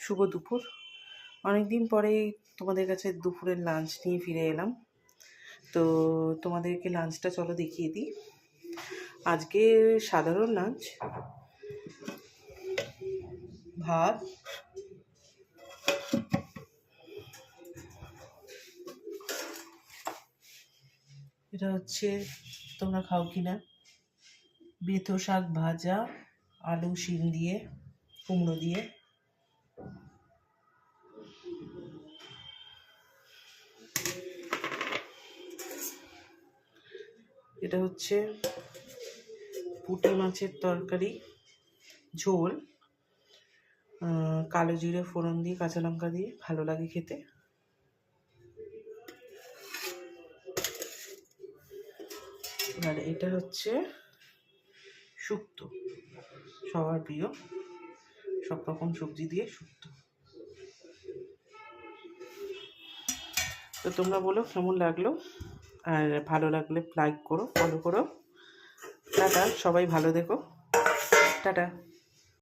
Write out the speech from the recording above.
শুভ দুপুর। অনেক দিন পরেই তোমাদের কাছে দুপুরের লাঞ্চ নিয়ে ফিরে এলাম। তো তোমাদেরকে লাঞ্চটা চলো দেখিয়ে দিই। আজকে সাধারণ লাঞ্চ, ভাত, এটা হচ্ছে, তোমরা খাও কিনা, বেথো শাক ভাজা, আলু শিম দিয়ে, কুমড়ো দিয়ে। এটা হচ্ছে পুঁটি মাছের তরকারি, ঝোল, কালো জিরে ফোড়ন দিয়ে, কাঁচা লঙ্কা দিয়ে ভালো লাগে খেতে। আর এটা হচ্ছে শুক্তো, সবার প্রিয়, সব রকম সবজি দিয়ে শুক্তো। তো তোমরা বলো কেমন লাগলো, আর ভালো লাগলে লাইক করো, ফলো করো। টাটা, সবাই ভালো দেখো, টাটা।